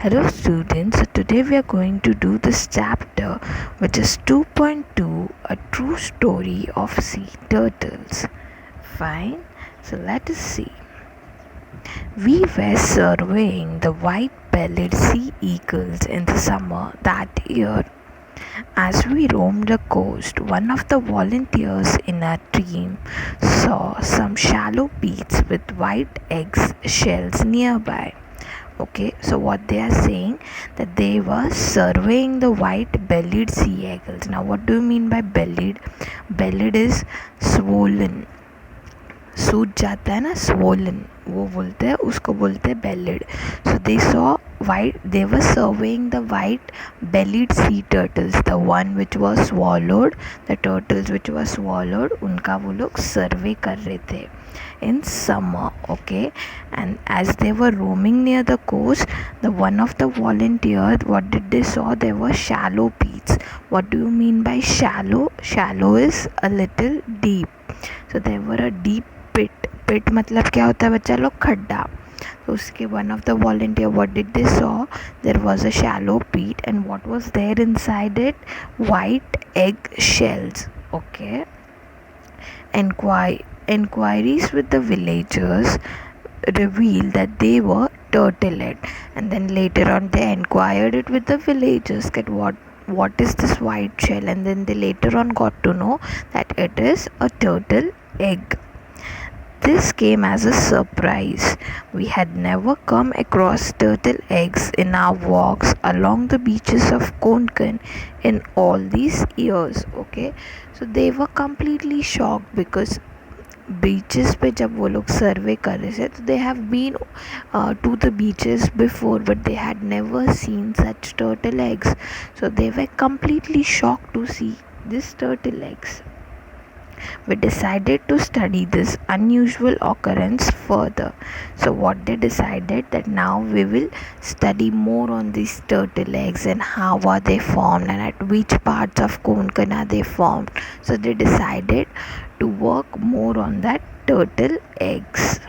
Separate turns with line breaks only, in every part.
Hello students, so today we are going to do this chapter which is 2.2, a true story of sea turtles. Fine, so let us see. We were surveying the white-bellied sea eagles in the summer that year. As we roamed the coast, one of the volunteers in our team saw some shallow peats with white egg shells nearby. Okay, so what they are saying, that they were surveying the white bellied sea eagles. Now what do you mean by bellied? Bellied is swollen, सूज जाता है ना, swollen, वो बोलते हैं, उसको बोलते हैं bellied. So they saw white, they were surveying the white bellied sea turtles, the one which was swallowed, the turtles which were swallowed, उनका वो लोग सर्वे कर रहे थे in summer. Okay, and as they were roaming near the coast, the one of the volunteers, what did they saw? There were shallow peats. What do you mean by shallow? Shallow is a little deep. So there were a deep pit मतलब क्या होता है बच्चा लोग? खड्डा. तो उसके one of the volunteer, what did they saw? There was a shallow pit, and what was there inside it? White egg shells. Okay, Enquiries with the villagers revealed that they were turtle-head, and then later on they inquired it with the villagers that what is this white shell, and then they later on got to know that it is a turtle egg. This came as a surprise. We had never come across turtle eggs in our walks along the beaches of Konkan in all these years. Okay, so they were completely shocked because beaches पे जब वो लोग survey कर रहे थे तो they have been to the beaches before but they had never seen such turtle eggs, so they were completely shocked to see this turtle eggs. We decided to study this unusual occurrence further. So what they decided, that now we will study more on these turtle eggs and how are they formed and at which parts of Konkan are they formed. So they decided to work more on that turtle eggs.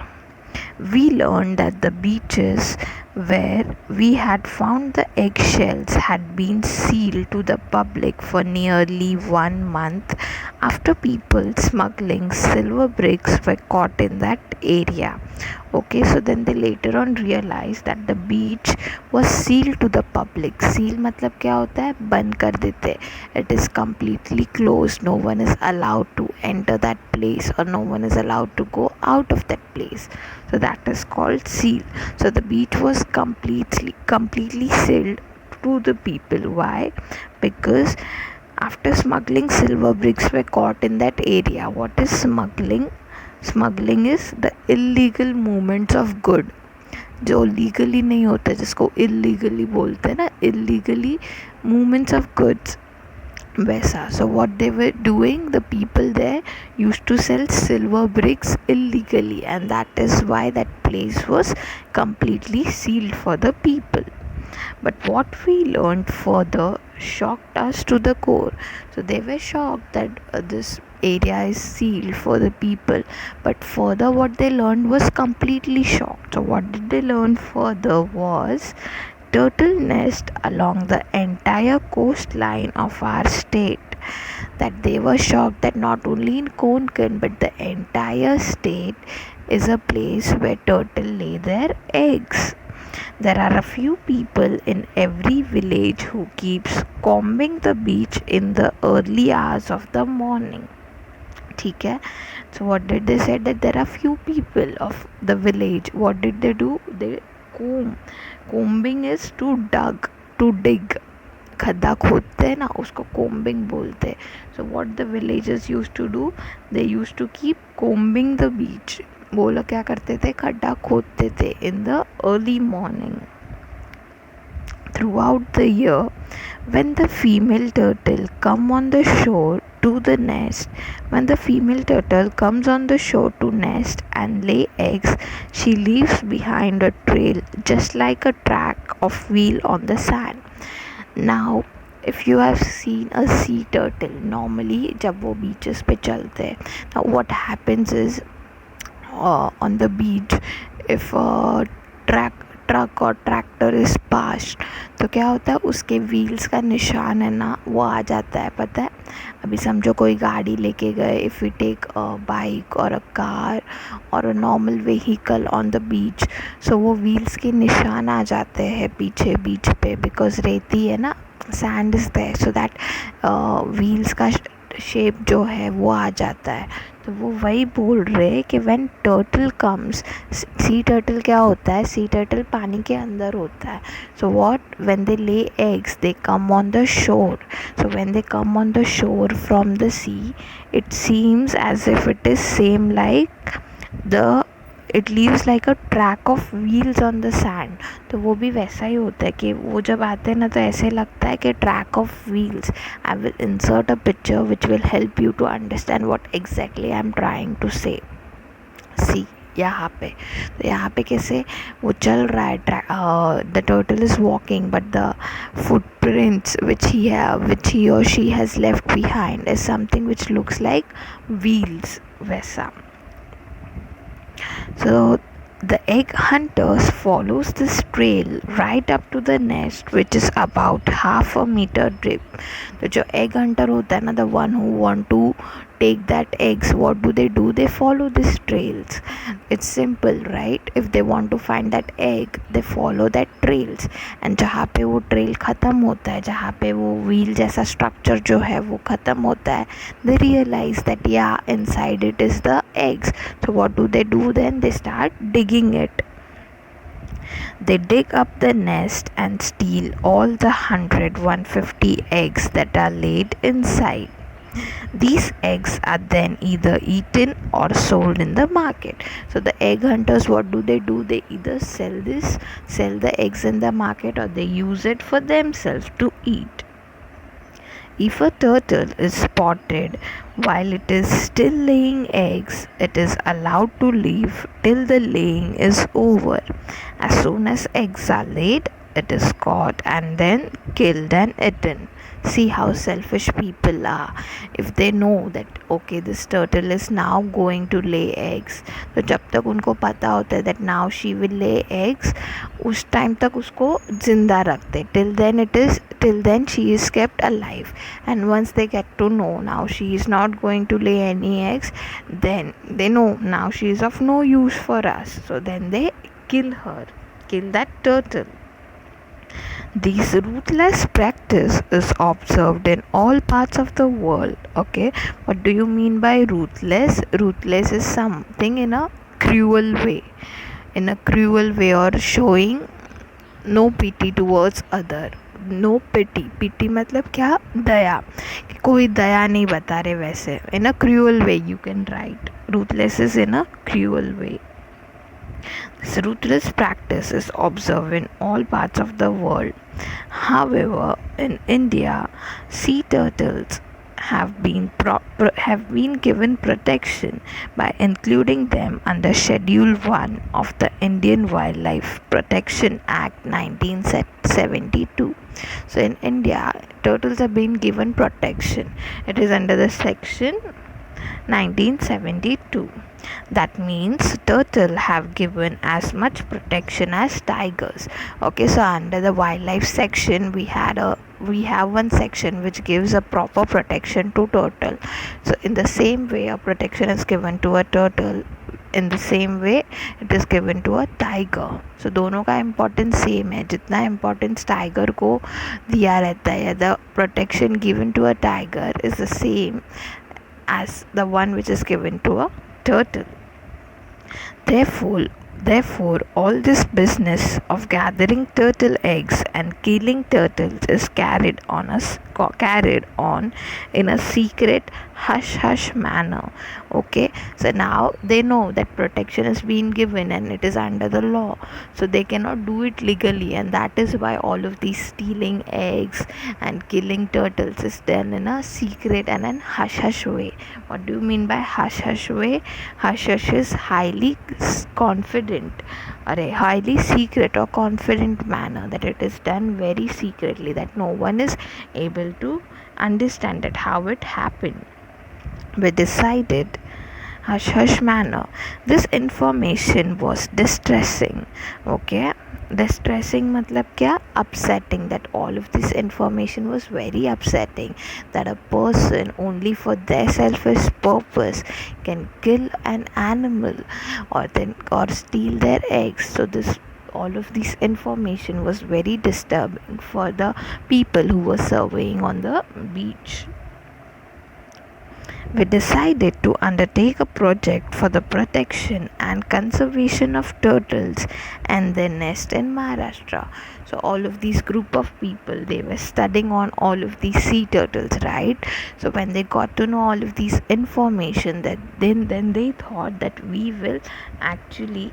We learned that the beaches where we had found the eggshells had been sealed to the public for nearly 1 month after people smuggling silver bricks were caught in that area. Okay, so then they later on realized that the beach was sealed to the public. Seal मतलब क्या होता है? बंद कर देते. It is completely closed. No one is allowed to enter that place, or no one is allowed to go out of that place. So that is called seal. So the beach was completely sealed to the people. Why? Because after smuggling, silver bricks were caught in that area. What is smuggling? Smuggling is the illegal movements of good, जो legally नहीं होता, जिसको illegally बोलते हैं ना, illegally movements of goods, वैसा. So what they were doing, the people there used to sell silver bricks illegally, and that is why that place was completely sealed for the people. But what we learned further shocked us to the core. So they were shocked that this area is sealed for the people, but further what they learned was completely shocked. So what did they learn further was turtle nest along the entire coastline of our state. That they were shocked that not only in Konkan but the entire state is a place where turtle lay their eggs. There are a few people in every village who keeps combing the beach in the early hours of the morning. ठीक है. So what did they say? That there are few people of the village. What did they do? They comb. Combing is to dig. खड्डा खोदते हैं ना, उसको combing बोलते हैं. So what the villagers use to do, they use to keep combing the beach. वो लोग क्या करते थे? खड्डा खोदते थे in the early morning. Throughout the year, when the female turtle comes on the shore to the nest, when the female turtle comes on the shore to nest and lay eggs, she leaves behind a trail just like a track of wheel on the sand. Now, if you have seen a sea turtle, normally जब वो beaches पे चलते हैं, now what happens is on the beach, if a truck और tractor is past, तो क्या होता है उसके व्हील्स का निशान है ना वो आ जाता है, पता है। अभी समझो कोई गाड़ी लेके गए, if we take a bike और अ कार और a normal vehicle on the beach, so वो व्हील्स के निशान आ जाते हैं पीछे बीच पे, बिकॉज रेती है ना, sand is there, so that wheels का शेप जो है वो आ जाता है। तो वो वही बोल रहे हैं कि when turtle comes, sea turtle क्या होता है, सी टर्टल पानी के अंदर होता है। So what, when they lay eggs they come on the shore, so when they come on the shore from the sea, it seems as if it is same like the, it leaves like a track of wheels on the sand. तो वो भी वैसा ही होता है कि वो जब आते हैं ना तो ऐसे लगता है कि track of wheels. I will insert a picture which will help you to understand what exactly I am trying to say. See यहाँ पे, तो यहाँ पे कैसे वो चल रहा है, the turtle is walking but the footprints which he or she has left behind is something which looks like wheels, वैसा। So the egg hunters follows this trail right up to the nest, which is about half a meter deep. तो जो egg hunter होता है ना, the one who want to take that eggs, what do? They follow these trails. It's simple, right? If they want to find that egg, they follow that trails. And जहाँ पे वो trail ख़त्म होता है, जहाँ पे वो wheel जैसा structure जो है वो ख़त्म होता है, they realize that yeah, inside it is the eggs. So what do? Then they start digging it. They dig up the nest and steal all the 150 eggs that are laid inside. These eggs are then either eaten or sold in the market. So the egg hunters, what do? They either sell the eggs in the market, or they use it for themselves to eat. If a turtle is spotted while it is still laying eggs, it is allowed to leave till the laying is over. As soon as eggs are laid, it is caught and then killed and eaten. See how selfish people are. If they know that okay, this turtle is now going to lay eggs, तो जब तक उनको पता होता है that now she will lay eggs, उस time तक उसको जिंदा रखते, till then she is kept alive. And once they get to know now she is not going to lay any eggs, then they know now she is of no use for us, so then they kill that turtle. This ruthless practice is observed in all parts of the world. Okay, what do you mean by ruthless? Ruthless is something in a cruel way, or showing no pity towards other. No pity मतलब क्या, दया, कि कोई दया नहीं बता रहे वैसे, in a cruel way you can write, ruthless is in a cruel way. This ruthless practice is observed in all parts of the world. However, in India, sea turtles have been given protection by including them under Schedule 1 of the Indian Wildlife Protection Act 1972. So in India, turtles have been given protection. It is under the section 1972. That means turtle have given as much protection as tigers. Okay, so under the wildlife section we have one section which gives a proper protection to turtle. So in the same way a protection is given to a turtle, in the same way it is given to a tiger. So दोनों का importance same है, जितना importance tiger को दिया रहता है, the protection given to a tiger is the same as the one which is given to a turtle. Therefore, all this business of gathering turtle eggs and killing turtles is carried on in a secret hush manner. Okay, so now they know that protection is being given and it is under the law, so they cannot do it legally, and that is why all of these stealing eggs and killing turtles is done in a secret and an hush way. What do you mean by hush way? Hush is highly confident, or a highly secret or confident manner, that it is done very secretly, that no one is able to understand it how it happened. We decided hush hush manner. This information was distressing. Okay, distressing matlab kya? Upsetting. That all of this information was very upsetting, that a person only for their selfish purpose can kill an animal or steal their eggs. So this all of this information was very disturbing for the people who were surveying on the beach. We decided to undertake a project for the protection and conservation of turtles and their nest in Maharashtra. So all of these group of people, they were studying on all of these sea turtles, right? So when they got to know all of these information, that then they thought that we will actually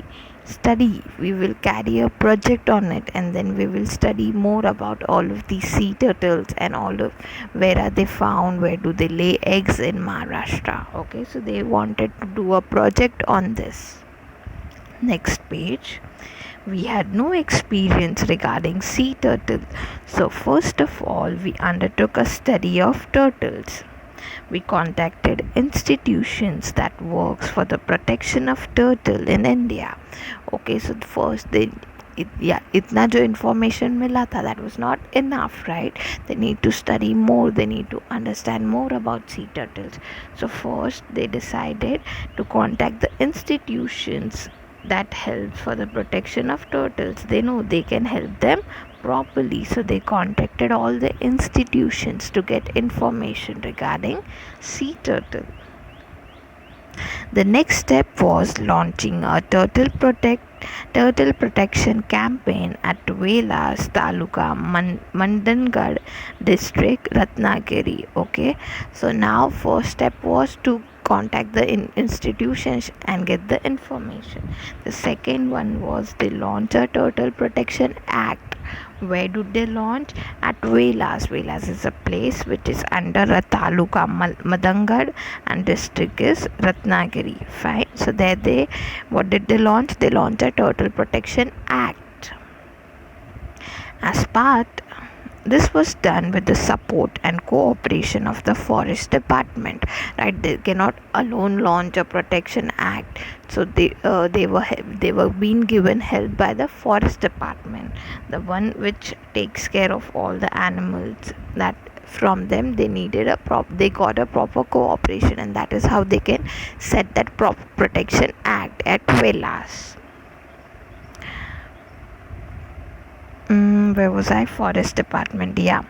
we will carry a project on it, and then we will study more about all of these sea turtles and all of where are they found, where do they lay eggs in Maharashtra. Okay, so they wanted to do a project on this. Next page. We had no experience regarding sea turtles, so first of all we undertook a study of turtles. We contacted institutions that works for the protection of turtle in India. Okay, so first they इतना जो information मिला था, that was not enough, right? They need to study more, they need to understand more about sea turtles. So first they decided to contact the institutions that help for the protection of turtles. They know they can help them properly, so they contacted all the institutions to get information regarding sea turtle. The next step was launching a turtle protection campaign at Velas Taluka, Mandangad district, Ratnagiri. Okay, so now first step was to contact the institutions and get the information. The second one was they launch a Turtle Protection Act. Where do they launch? At Velas. Velas is a place which is under a taluka, Madangad, and district is Ratnagiri. Fine. So there what did they launch? They launched a Turtle Protection Act. As part, this was done with the support and cooperation of the Forest Department, right? They cannot alone launch a protection act, so they were being given help by the Forest Department, the one which takes care of all the animals. That from them they got a proper cooperation, and that is how they can set that protection act at Velas. Where was I? Forest Department. Yeah.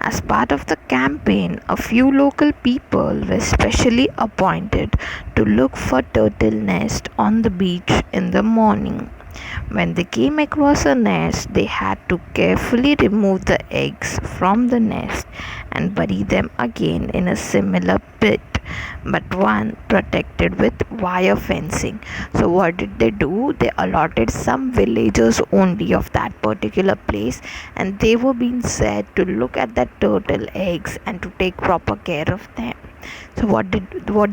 As part of the campaign, a few local people were specially appointed to look for turtle nest on the beach in the morning. When they came across a nest, they had to carefully remove the eggs from the nest and bury them again in a similar pit, but one protected with wire fencing. So what did they do? They allotted some villagers only of that particular place, and they were being said to look at the turtle eggs and to take proper care of them. So what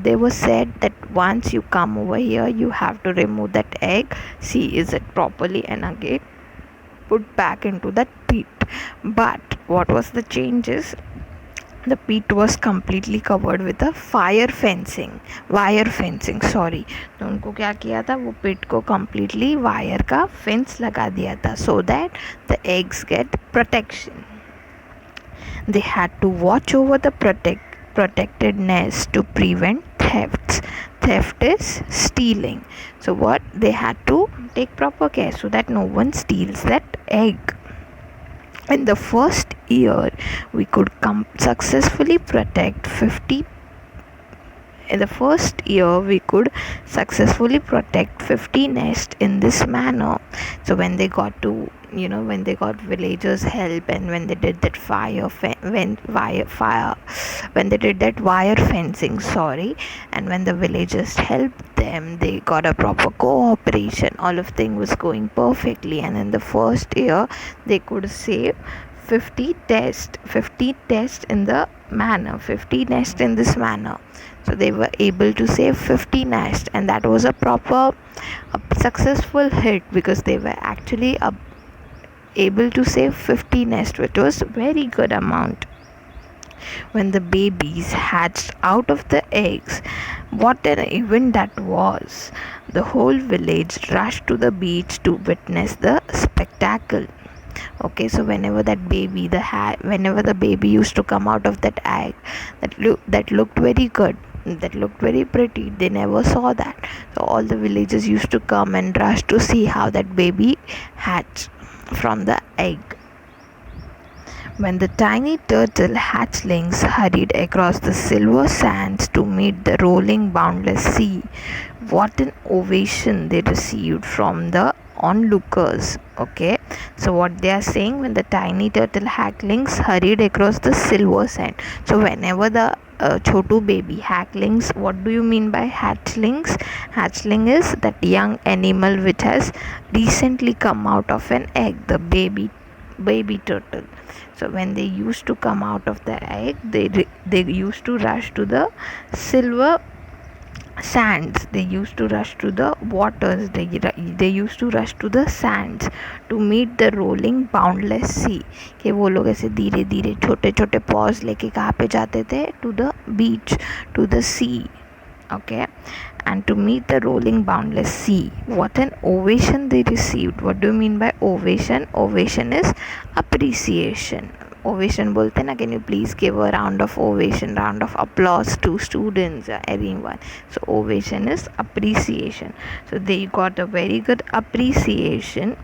they were said, that once you come over here, you have to remove that egg, see is it properly, and again put back into that pit. But what was the changes? The pit was completely covered with a wire fencing. Sorry, तो उनको क्या किया था? वो pit को completely wire का fence लगा दिया था, so that the eggs get protection. They had to watch over the protected nest to prevent thefts. Theft is stealing. So what they had to take proper care so that no one steals that egg. In the first year, we could successfully protect 50. In the first year, we could successfully protect 50 nests in this manner. So when they got villagers help, and when they did that when they did that wire fencing, and when the villagers helped them, they got a proper cooperation. All of things was going perfectly, and in the first year, they could save 50 tests in the manner, 50 nests in this manner. So they were able to save 50 nests, and that was a successful hit, because they were actually able to save 50 nests, which was very good amount. When the babies hatched out of the eggs, What an event that was! The whole village rushed to the beach to witness the spectacle. Okay, so whenever the baby used to come out of that egg, that looked very good, that looked very pretty, they never saw that. So all the villagers used to come and rush to see how that baby hatched from the egg. When the tiny turtle hatchlings hurried across the silver sands to meet the rolling boundless sea, what an ovation they received from the onlookers. Okay, so what they are saying, when the tiny turtle hatchlings hurried across the silver sand. So whenever the chotu baby hatchlings, what do you mean by hatchlings? Hatchling is that young animal which has recently come out of an egg, the baby turtle. So when they used to come out of the egg, they used to rush to the silver sands, they used to rush to the waters, they used to rush to the sands to meet the rolling boundless sea. कि वो लोग ऐसे धीरे धीरे छोटे छोटे pause लेके कहाँ पे जाते थे? To the beach, to the sea. Okay, and to meet the rolling boundless sea. What an ovation they received. What do you mean by ovation? Ovation is appreciation. Ovation bolte na, can you please give a round of ovation, round of applause to students, everyone? So ovation is appreciation. So they got a very good appreciation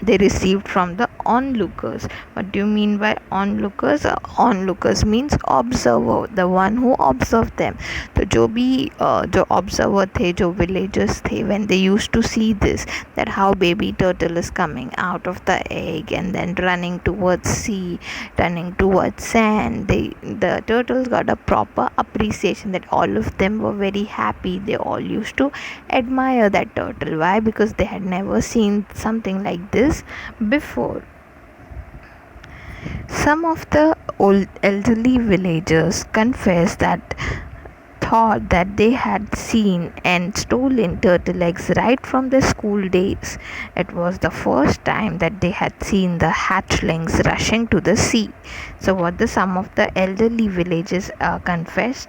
they received from the onlookers. What do you mean by onlookers? Onlookers means observer, the one who observed them. तो जो observer थे, जो villagers थे, when they used to see this, that how baby turtle is coming out of the egg and then running towards sea, running towards sand, the turtles got a proper appreciation, that all of them were very happy. They all used to admire that turtle. Why? Because they had never seen something like this before. Some of the old elderly villagers confessed that thought that they had seen and stolen turtle eggs right from their school days. It was the first time that they had seen the hatchlings rushing to the sea. So what some of the elderly villagers confessed,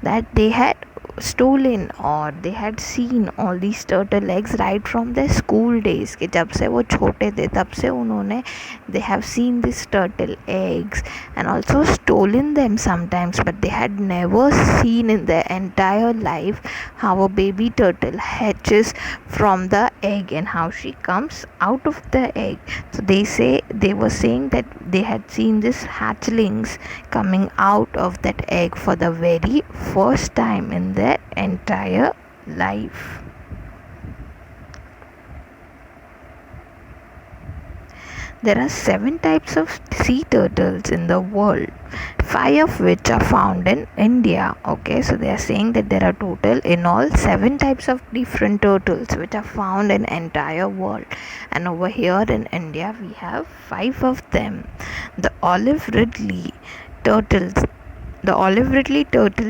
that they had stolen or they had seen all these turtle eggs right from their school days. कि जब से वो छोटे थे तब से उन्होंने they have seen these turtle eggs and also stolen them sometimes, but they had never seen in their entire life how a baby turtle hatches from the egg and how she comes out of the egg. So they were saying that they had seen these hatchlings coming out of that egg for the very first time in their entire life. There are 7 types of sea turtles in the world, 5 of which are found in India. Okay, so they are saying that there are total in all 7 types of different turtles which are found in entire world, and over here in India we have 5 of them. The olive ridley turtle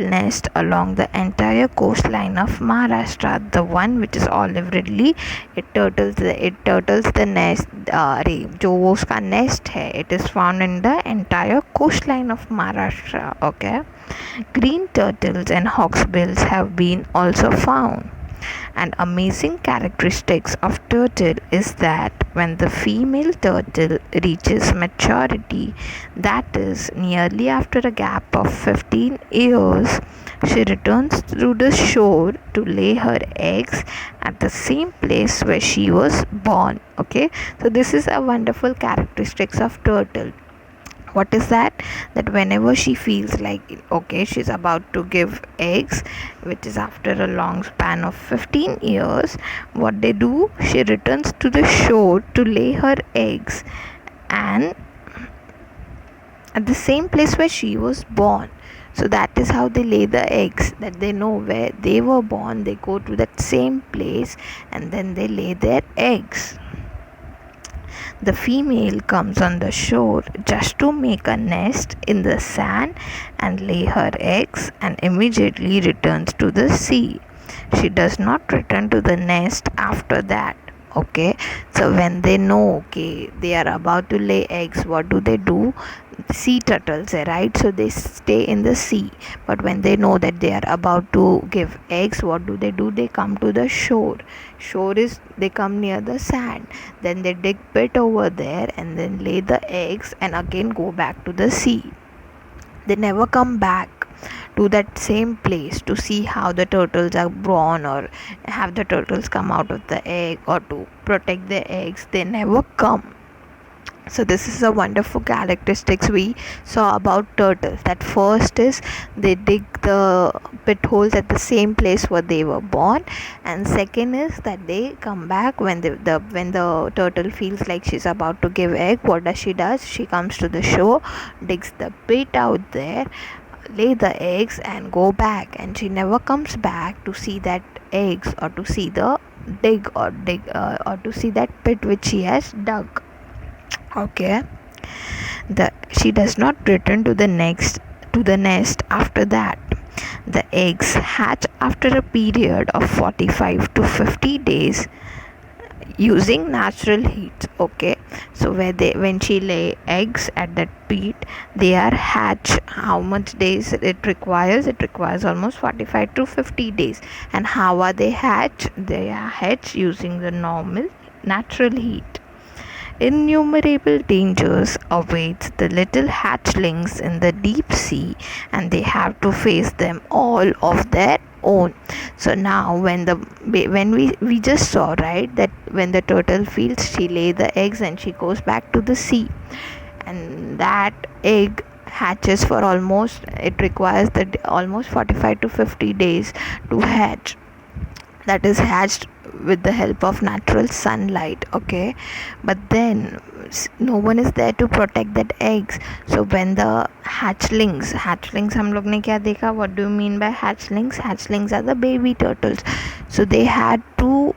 nest along the entire coastline of Maharashtra. The one which is olive ridley, it turtles the nest. जो वो उसका nest है, it is found in the entire coastline of Maharashtra. Okay, green turtles and hawksbills have been also found. An amazing characteristics of turtle is that when the female turtle reaches maturity, that is nearly after a gap of 15 years, she returns to the shore to lay her eggs at the same place where she was born. Okay, so this is a wonderful characteristics of turtle. What is that? That whenever she feels like okay, she's about to give eggs, which is after a long span of 15 years, what they do, she returns to the shore to lay her eggs and at the same place where she was born. So that is how they lay the eggs, that they know where they were born, they go to that same place and then they lay their eggs. The female comes on the shore just to make a nest in the sand and lay her eggs and immediately returns to the sea. She does not return to the nest after that. Okay, so when they know, okay, they are about to lay eggs, what do? Sea turtles, right? So they stay in the sea, but when they know that they are about to give eggs, what do? They come to the shore is they come near the sand, then they dig pit over there and then lay the eggs and again go back to the sea. They never come back to that same place to see how the turtles are born or have the turtles come out of the egg or to protect the eggs. They never come. So this is a wonderful characteristics we saw about turtles. That first is they dig the pit holes at the same place where they were born, and second is that they come back when when the turtle feels like she's about to give egg. What does? She comes to the shore, digs the pit out there, lay the eggs and go back, and she never comes back to see that eggs or to see the or to see that pit which she has dug. Okay, she does not return to the nest after that. The eggs hatch after a period of 45 to 50 days using natural heat. Okay, so when she lay eggs at that pit, they are hatched. How much days it requires? It requires almost 45 to 50 days. And how are they hatched? They are hatched using the normal natural heat. Innumerable dangers awaits the little hatchlings in the deep sea, and they have to face them all of their own. So now when we just saw, right, that when the turtle feels, she lay the eggs and she goes back to the sea, and that egg hatches for almost, it requires almost 45 to 50 days to hatch. That is hatched with the help of natural sunlight. Okay, but then no one is there to protect that eggs. So when the hatchlings हम लोग ने क्या देखा? What do you mean by hatchlings? Hatchlings are the baby turtles. So they had to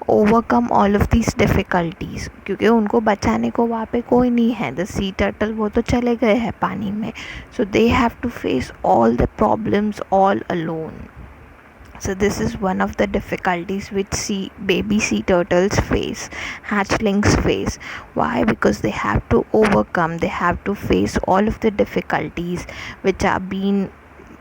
overcome all of these difficulties, क्योंकि उनको बचाने को वहाँ पे कोई नहीं है. The sea turtle वो तो चले गए हैं पानी में. So they have to face all the problems all alone. So this is one of the difficulties which baby sea turtles face, hatchlings face. Why? Because they have to overcome, they have to face all of the difficulties which are being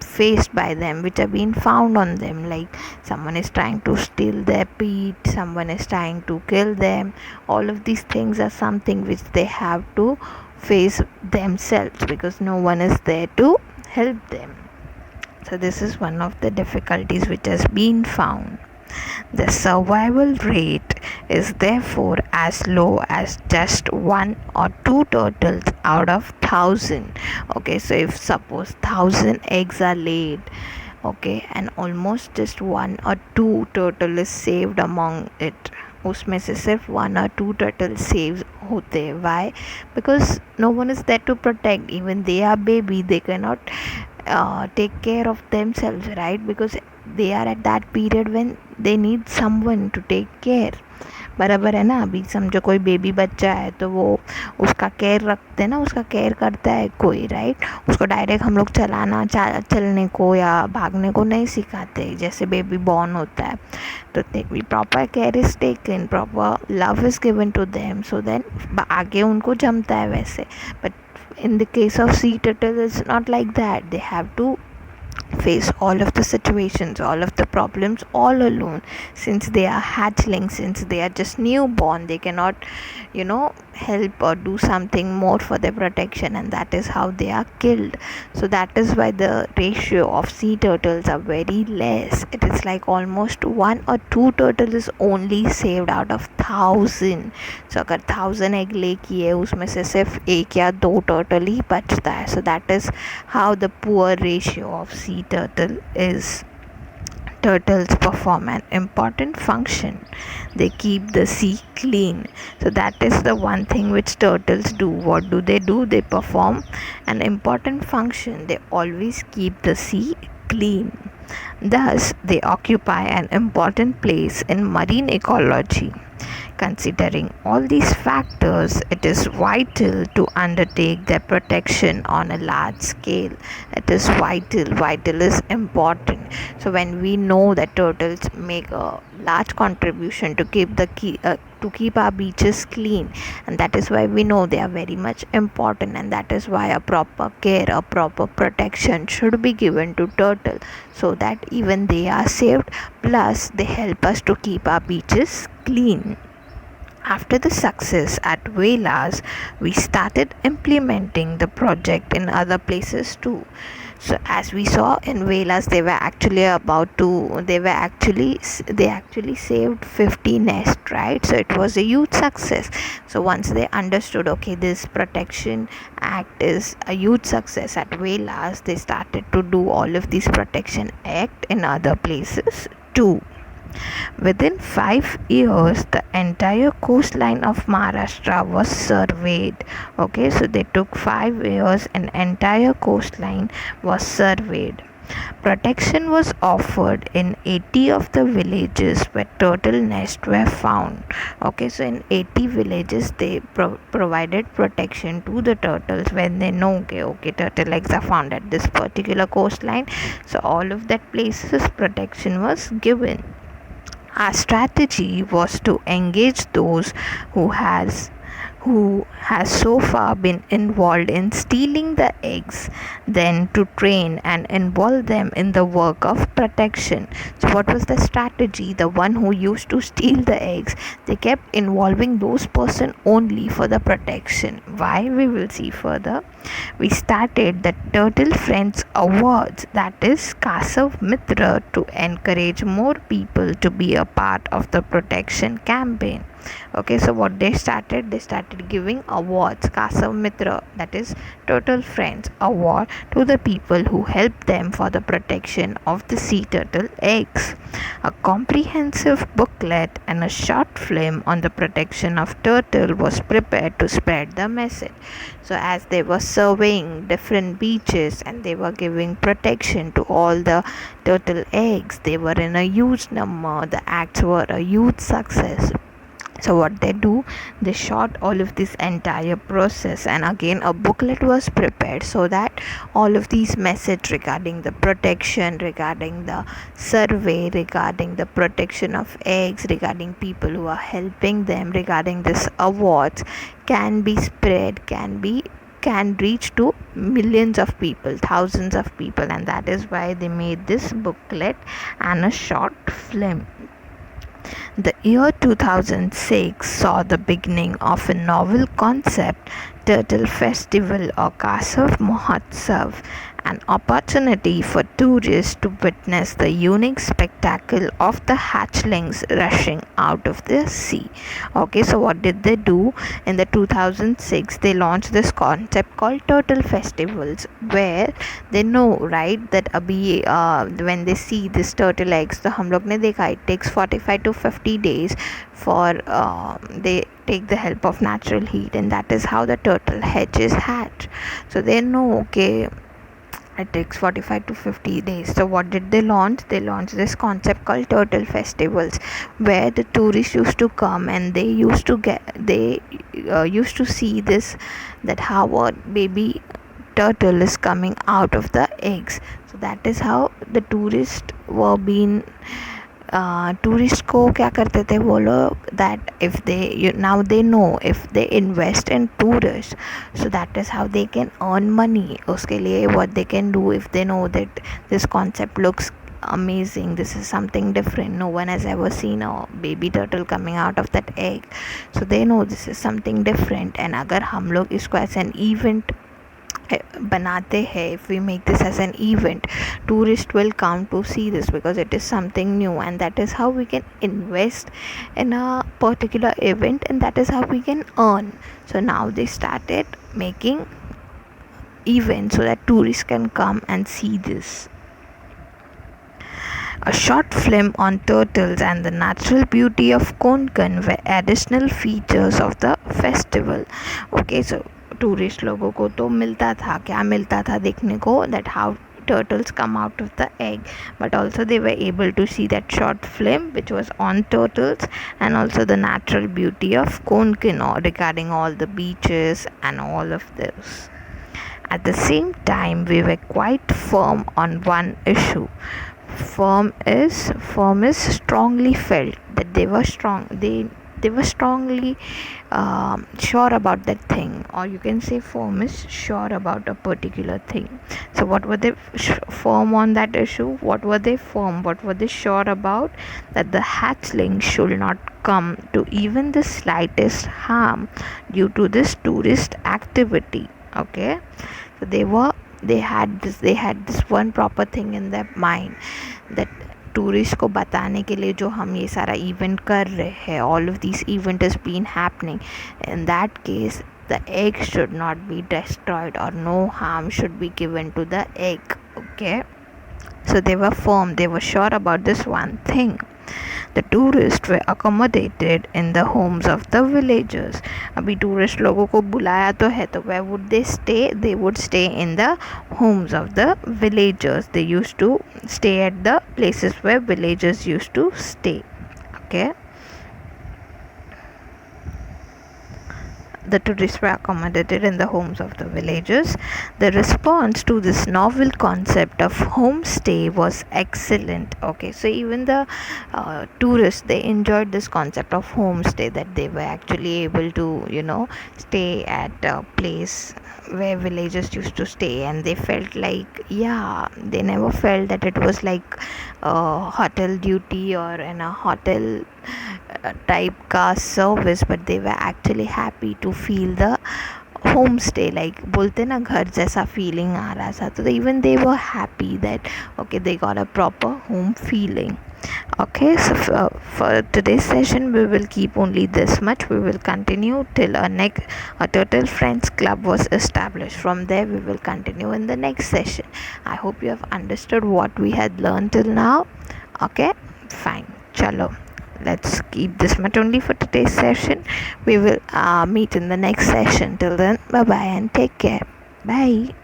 faced by them, which are being found on them, like someone is trying to steal their pet, someone is trying to kill them. All of these things are something which they have to face themselves because no one is there to help them. So this is one of the difficulties which has been found. The survival rate is therefore as low as just 1 or 2 turtles out of 1,000. Okay, so if suppose 1,000 eggs are laid, okay, and almost just 1 or 2 turtle is saved among it, उसमें से सिर्फ 1 or 2 turtles saved होते. Why? Because no one is there to protect. Even they are baby, they cannot take care of themselves, right? Because they are at that period when they need someone to take care. बराबर है ना. अभी समझो कोई baby बच्चा है तो वो उसका केयर रखते हैं ना, उसका केयर करता है कोई, राइट. उसको डायरेक्ट हम लोग चलने को या भागने को नहीं सिखाते. जैसे बेबी बॉर्न होता है तो proper care is taken, proper love is given to them, so then आगे उनको जमता है वैसे. But in the case of sea turtle, it's not like that. They have to face all of the situations, all of the problems all alone. Since they are hatchlings, since they are just newborn, they cannot help or do something more for their protection, and that is how they are killed. So that is why the ratio of sea turtles are very less. It is like almost 1 or 2 turtle is only saved out of 1,000. So अगर 1,000 egg lay किए उसमें से सिर्फ 1 या 2 turtle ही बचता है. So that is how the poor ratio of sea turtle is. Turtles perform an important function. They keep the sea clean. So that is the one thing which turtles do. What do? They perform an important function. They always keep the sea clean. Thus, they occupy an important place in marine ecology. Considering all these factors, it is vital to undertake their protection on a large scale. It is vital is important. So when we know that turtles make a large contribution to keep to keep our beaches clean, and that is why we know they are very much important, and that is why a proper care, a proper protection should be given to turtle, so that even they are saved, plus they help us to keep our beaches clean. After the success at Velas, we started implementing the project in other places too. So as we saw in Velas, they actually saved 50 nests, right? So it was a huge success. So once they understood, okay, this protection act is a huge success at Velas, they started to do all of these protection act in other places too. Within 5 years, the entire coastline of Maharashtra was surveyed. Okay, so they took 5 years and entire coastline was surveyed. Protection was offered in 80 of the villages where turtle nests were found. Okay, so in 80 villages they provided protection to the turtles when they know, okay, turtle eggs are found at this particular coastline. So all of that places protection was given. Our strategy was to engage those who has so far been involved in stealing the eggs, then to train and involve them in the work of protection. So what was the strategy? The one who used to steal the eggs, they kept involving those person only for the protection. Why? We will see further. We started the Turtle Friends Awards, that is Kasav Mitra, to encourage more people to be a part of the protection campaign. Okay, so what they started giving awards, Kasav Mitra, that is Turtle Friends Award, to the people who helped them for the protection of the sea turtle eggs. A comprehensive booklet and a short film on the protection of turtle was prepared to spread the message. So as they were surveying different beaches and they were giving protection to all the turtle eggs, they were in a huge number, the acts were a huge success. So what they do, they shot all of this entire process, and again a booklet was prepared so that all of these messages regarding the protection, regarding the survey, regarding the protection of eggs, regarding people who are helping them, regarding this awards can be spread, can reach to millions of people, thousands of people, and that is why they made this booklet and a short film. The year 2006 saw the beginning of a novel concept, Turtle Festival or Kasav Mahotsav, an opportunity for tourists to witness the unique spectacle of the hatchlings rushing out of the sea. Okay, so what did they do? In the 2006, they launched this concept called Turtle Festivals, where they know, right, that when they see this turtle eggs, तो हम लोग ने देखा it takes 45 to 50 days for they take the help of natural heat, and that is how the turtle hedges hatch. So they know, okay, it takes 45 to 50 days. So what did they launch? They launched this concept called Turtle Festivals, where the tourists used to come and they used to see this, that how a baby turtle is coming out of the eggs. So that is how the tourists were being tourist को क्या करते थे वो लोग, that if they now they know if they invest in tourists, so that is how they can earn money. उसके लिए what they can do, if they know that this concept looks amazing, this is something different, no one has ever seen a baby turtle coming out of that egg, so they know this is something different. And अगर हम लोग इसको as an event बनाते हैं, if we make this as an event, tourists will come to see this because it is something new, and that is how we can invest in a particular event, and that is how we can earn. So now they started making events so that tourists can come and see this. A short film on turtles and the natural beauty of Konkan were additional features of the festival. Okay, so tourist लोगों को तो क्या मिलता था देखने को, that how turtles come out of the egg, but also they were able to see that short film which was on turtles, and also the natural beauty of Konkan regarding all the beaches and all of this. At the same time, we were quite firm on one issue. Firm is strongly felt, that they were strong. They they were strongly sure about that thing, or you can say firm is sure about a particular thing. So what were they firm on that issue? What were they firm? What were they sure about? That the hatchling should not come to even the slightest harm due to this tourist activity. Okay, so they had this one proper thing in their mind, that tourist को बताने के लिए जो हम ये सारा event कर रहे हैं, all of this event is been happening, in that case the egg should not be destroyed or no harm should be given to the egg. Okay, so they were firm, they were sure about this one thing. The tourists were accommodated in the homes of the villagers. अभी tourist लोगों को बुलाया तो है, तो where would they stay? They would stay in the homes of the villagers. They used to stay at the places where villagers used to stay. Okay, the tourists were accommodated in the homes of the villagers. The response to this novel concept of homestay was excellent. Okay, so even the tourists, they enjoyed this concept of homestay, that they were actually able to stay at a place where villagers used to stay, and they felt like, yeah, they never felt that it was like a hotel duty or in a hotel type car service, but they were actually happy to feel the homestay, like बोलते ना घर जैसा feeling आ रहा था, तो even they were happy that okay, they got a proper home feeling. Okay, so for today's session we will keep only this much. We will continue till a Turtle Friends Club was established. From there we will continue in the next session. I hope you have understood what we had learned till now. Okay, fine, chalo, let's keep this much only for today's session. We will meet in the next session. Till then, bye bye and take care. Bye.